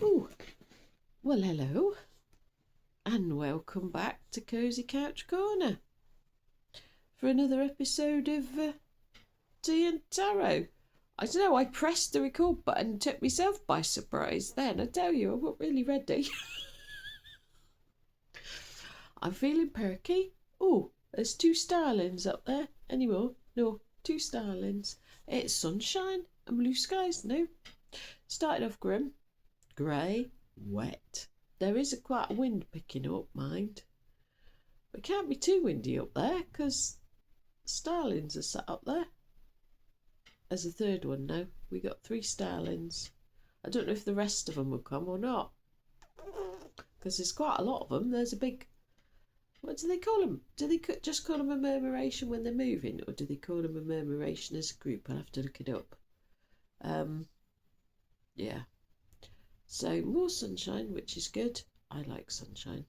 Oh, well, hello, and welcome back to Cozy Couch Corner for another episode of Tea and Tarot. I don't know, I pressed the record button and took myself by surprise then. I tell you, I wasn't really ready. I'm feeling perky. Oh, there's two starlings up there. Any more? No, two starlings. It's sunshine and blue skies. No, started off grim, grey, wet. There is quite a wind picking up, mind. But it can't be too windy up there because starlings are sat up there. There's a third one now. We got 3 starlings. I don't know if the rest of them will come or not because there's quite a lot of them. There's a big. What do they call them? Do they just call them a murmuration when they're moving, or do they call them a murmuration as a group? I'll have to look it up. Yeah. So more sunshine, which is good. I like sunshine.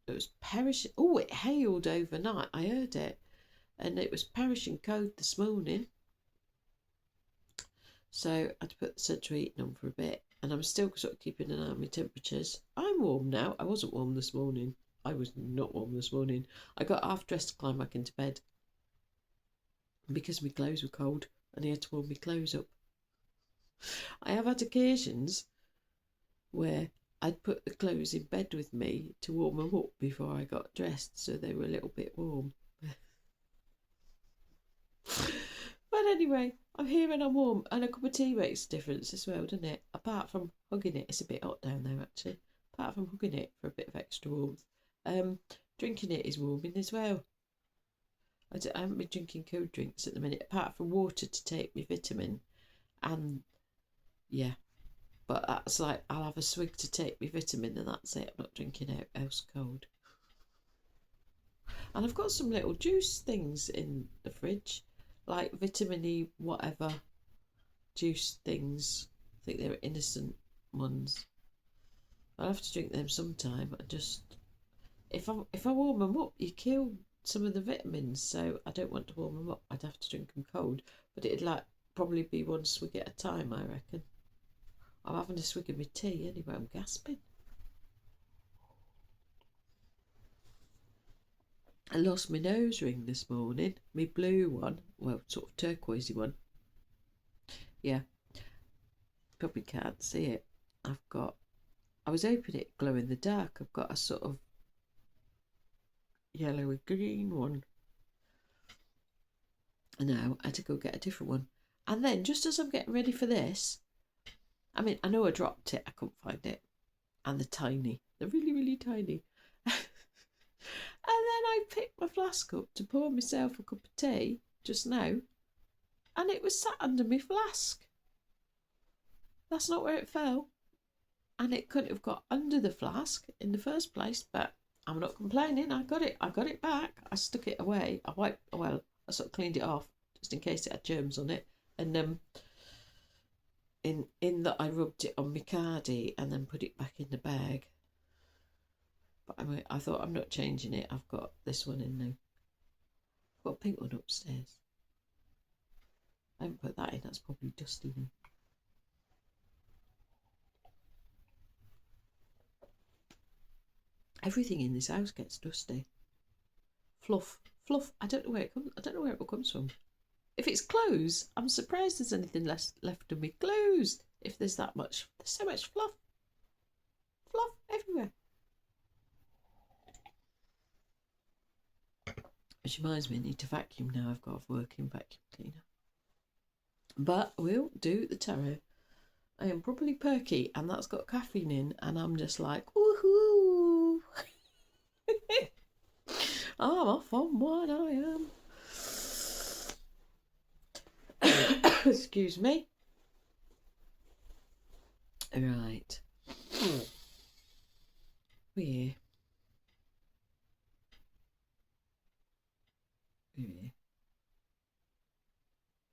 It was perishing. Oh, it hailed overnight. I heard it, and it was perishing cold this morning. So I had to put the central heating on for a bit, and I'm still sort of keeping an eye on my temperatures. I'm warm now. I wasn't warm this morning. I was not warm this morning. I got half dressed to climb back into bed because my clothes were cold and I had to warm my clothes up. I have had occasions where I'd put the clothes in bed with me to warm them up before I got dressed, so they were a little bit warm. But anyway, I'm here and I'm warm, and a cup of tea makes a difference as well, doesn't it? Apart from hugging it, it's a bit hot down there actually. Apart from hugging it for a bit of extra warmth, drinking it is warming as well. I haven't been drinking cold drinks at the minute, apart from water to take my vitamin, and yeah, but that's like I'll have a swig to take my vitamin, and that's it. I'm not drinking out else cold. And I've got some little juice things in the fridge, like vitamin E, whatever juice things. I think they're innocent ones. I'll have to drink them sometime. I just if I warm them up, you kill some of the vitamins. So I don't want to warm them up. I'd have to drink them cold, but it'd like probably be one swig at a time. I reckon. I'm having a swig of my tea anyway. I'm gasping. I lost my nose ring this morning. My blue one, well, sort of turquoisey one. Yeah, probably can't see it. I was hoping it'd glow in the dark. I've got a sort of yellow and green one. And now I had to go get a different one. And then, just as I'm getting ready for this, I mean, I know I dropped it. I couldn't find it. And they're really, really tiny. And then I picked my flask up to pour myself a cup of tea just now, and it was sat under my flask. That's not where it fell. And it couldn't have got under the flask in the first place, but I'm not complaining. I got it back. I stuck it away. I sort of cleaned it off just in case it had germs on it. And in that I rubbed it on my cardie and then put it back in the bag. But I thought I'm not changing it. I've got this one in now. I've got a pink one upstairs. I haven't put that in. That's probably dusty now. Everything in this house gets dusty. Fluff. I don't know where it comes. I don't know where it all comes from. If it's clothes, I'm surprised there's anything left of me clothes. If there's that much, there's so much fluff everywhere. Which reminds me, I need to vacuum now. I've got a working vacuum cleaner. But we'll do the tarot. I am properly perky, and that's got caffeine in, and I'm just like, woohoo! I'm off on one, I am. Excuse me. Right. Yeah.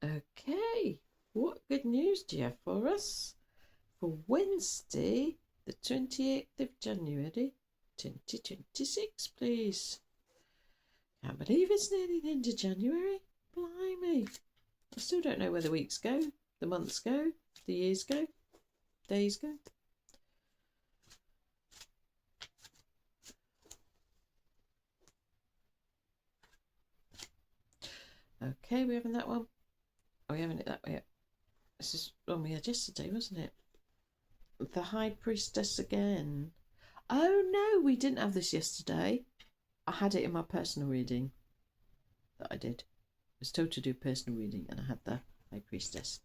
Okay. What good news do you have for us for Wednesday, the 28th of January, 2026, please? Can't believe it's nearly the end of January. Blimey. I still don't know where the weeks go, the months go, the years go, days go. Okay, we're having that one. Are we having it that way? This is one we had yesterday, wasn't it? The High Priestess again. Oh no, we didn't have this yesterday. I had it in my personal reading that I did. I was told to do personal reading and I had the High Priestess.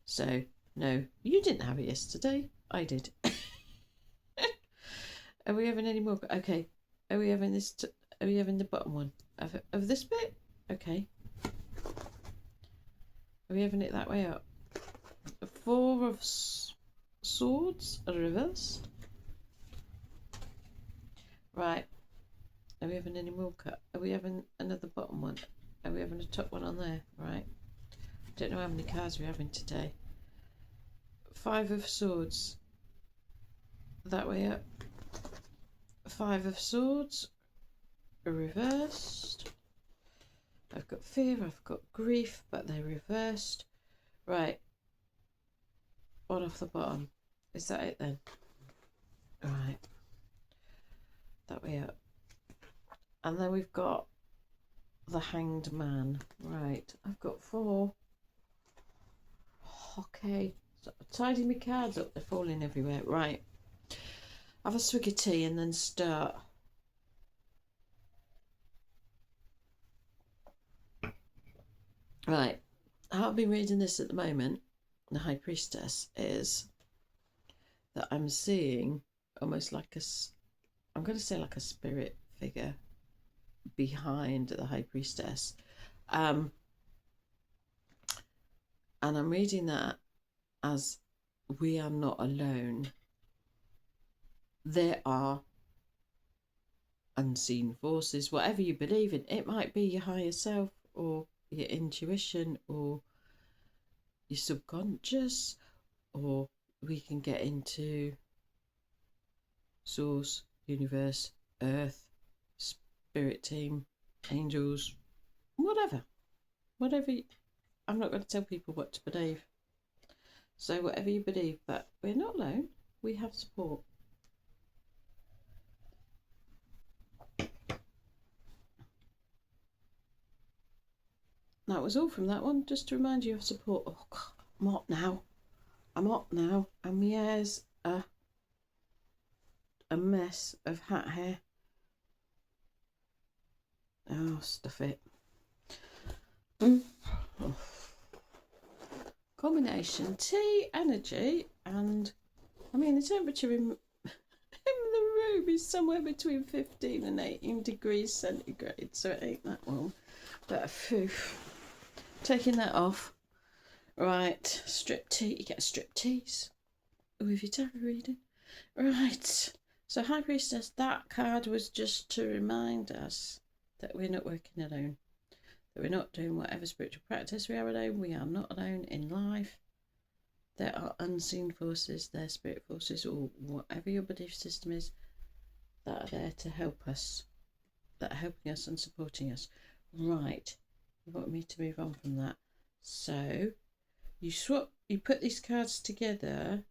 So, no, you didn't have it yesterday. I did. Are we having any more? Okay. Are we having this? Are we having the bottom one of this bit? Okay. Are we having it that way up? Four of Swords reversed. Right. Are we having any more cut? Are we having another bottom one? Are we having a top one on there? Right. Don't know how many cards we're having today. Five of Swords. That way up. Five of Swords. Reversed. I've got fear, I've got grief, but they're reversed. Right. One off the bottom. Is that it then? Right. That way up. And then we've got the Hanged Man. Right. I've got four. Okay. So tidy my cards up. They're falling everywhere. Right. Have a swig of tea and then start. Right. How I've been reading this at the moment, the High Priestess, is that I'm seeing almost like I'm going to say like a spirit figure behind the High Priestess. And I'm reading that as we are not alone. There are unseen forces, whatever you believe in. It might be your higher self or your intuition or your subconscious, or we can get into source, universe, earth, spirit team, angels, whatever. I'm not going to tell people what to believe. So whatever you believe, but we're not alone. We have support. That was all from that one. Just to remind you of support. Oh God, I'm up now. And my hair's a mess of hat hair. Oh, stuff it. Oh. Combination tea, energy, and I mean the temperature in the room is somewhere between 15 and 18 degrees centigrade, so it ain't that warm. But phew, taking that off. Right, strip tea. You get a strip tease with your tarot reading. Right, so High Priestess, that card was just to remind us that we're not working alone. That we're not doing whatever spiritual practice we are alone. We are not alone in life. There are unseen forces, there are spirit forces, or whatever your belief system is, that are there to help us, that are helping us and supporting us. Right, you want me to move on from that. So, you put these cards together.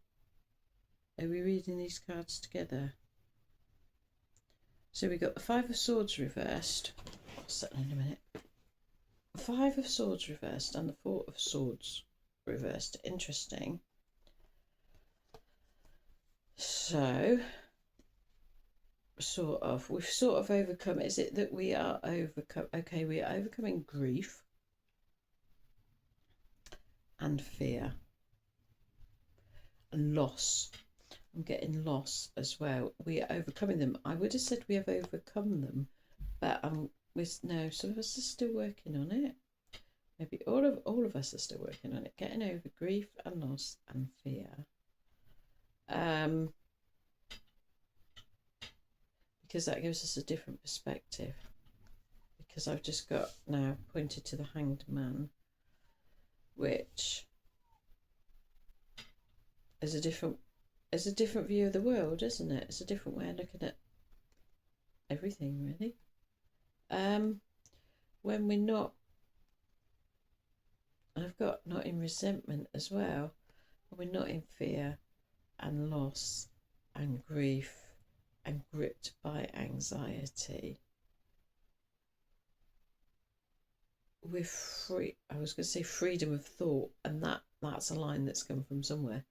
Are we reading these cards together? So we got the Five of Swords reversed. I'll set that in a minute. Five of Swords reversed and the Four of Swords reversed. Interesting. So, we've sort of overcome. Is it that we are overcome? Okay, we are overcoming grief and fear and loss. I'm getting loss as well. We are overcoming them. I would have said we have overcome them, but no, some of us are still working on it. Maybe all of us are still working on it, getting over grief and loss and fear. Because that gives us a different perspective. Because I've just got now pointed to the Hanged Man, which is a different view of the world, isn't it? It's a different way of looking at everything, really. When we're not, I've got not in resentment as well. When we're not in fear and loss and grief and gripped by anxiety. we're free. I was going to say freedom of thought, and that's a line that's come from somewhere.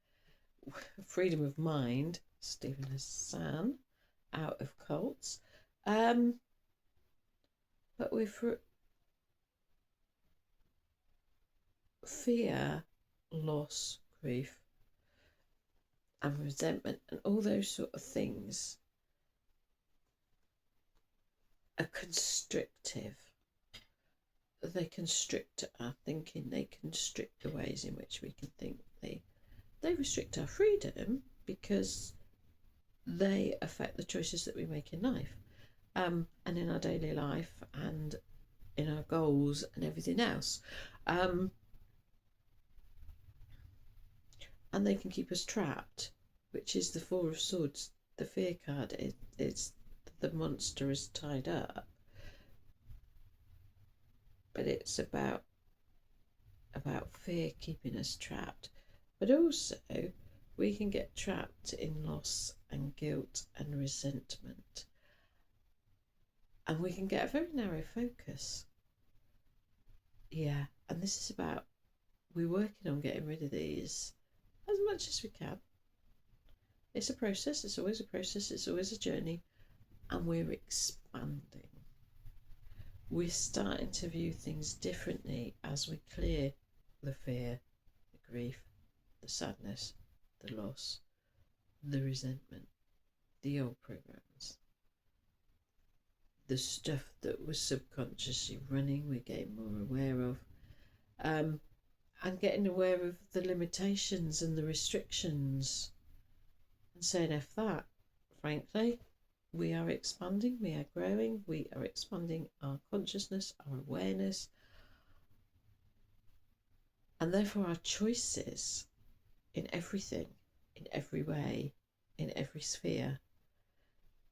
Freedom of mind, Stephen Hassan, out of cults. But with fear, loss, grief, and resentment, and all those sort of things are constrictive. They constrict our thinking, they constrict the ways in which we can think. They restrict our freedom because they affect the choices that we make in life, and in our daily life, and in our goals and everything else. And they can keep us trapped, which is the Four of Swords, the fear card. It's the monster is tied up, but it's about fear keeping us trapped. But also we can get trapped in loss and guilt and resentment, and we can get a very narrow focus. Yeah, and this is about, we're working on getting rid of these as much as we can. It's a process, it's always a process, it's always a journey, and we're expanding. We're starting to view things differently as we clear the fear, the grief, the sadness, the loss, the resentment, the old programs, the stuff that was subconsciously running, we're getting more aware of, and getting aware of the limitations and the restrictions, and saying F that, frankly. We are expanding, we are growing, we are expanding our consciousness, our awareness, and therefore our choices in everything, in every way, in every sphere,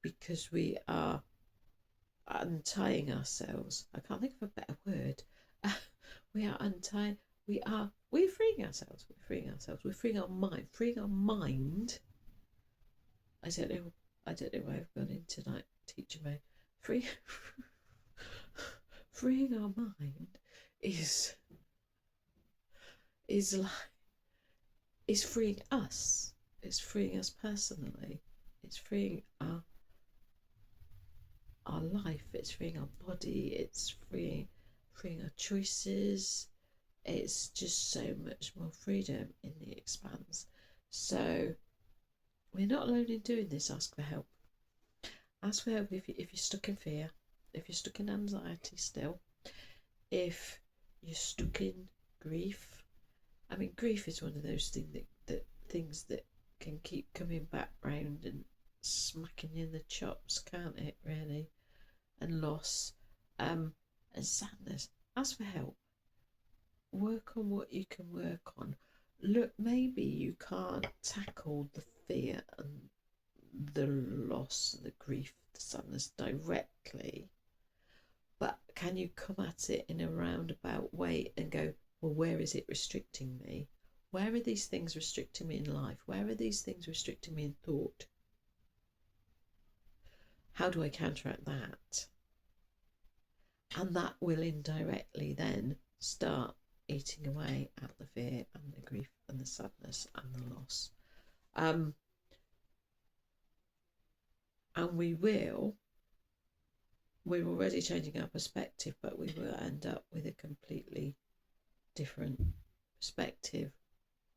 because we are untying ourselves. I can't think of a better word. We're freeing ourselves. We're freeing our mind. I don't know why I've gone into like teacher mode. Freeing our mind is freeing us. It's freeing us personally. It's freeing our life. It's freeing our body. It's freeing our choices. It's just so much more freedom in the expanse. So we're not alone in doing this. Ask for help. Ask for help if you're stuck in fear, if you're stuck in anxiety still, if you're stuck in grief. I mean, grief is one of those things that can keep coming back round and smacking you in the chops, can't it, really? And loss, and sadness. Ask for help. Work on what you can work on. Look, maybe you can't tackle the fear and the loss, the grief, the sadness directly, but can you come at it in a roundabout way and go, well, where is it restricting me? Where are these things restricting me in life? Where are these things restricting me in thought? How do I counteract that? And that will indirectly then start eating away at the fear and the grief and the sadness and the loss. And we're already changing our perspective, but we will end up with a completely different perspective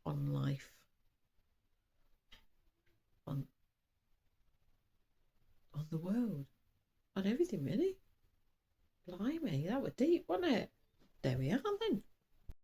on life, on the world, on everything, really. Blimey, that was deep, wasn't it? There we are then.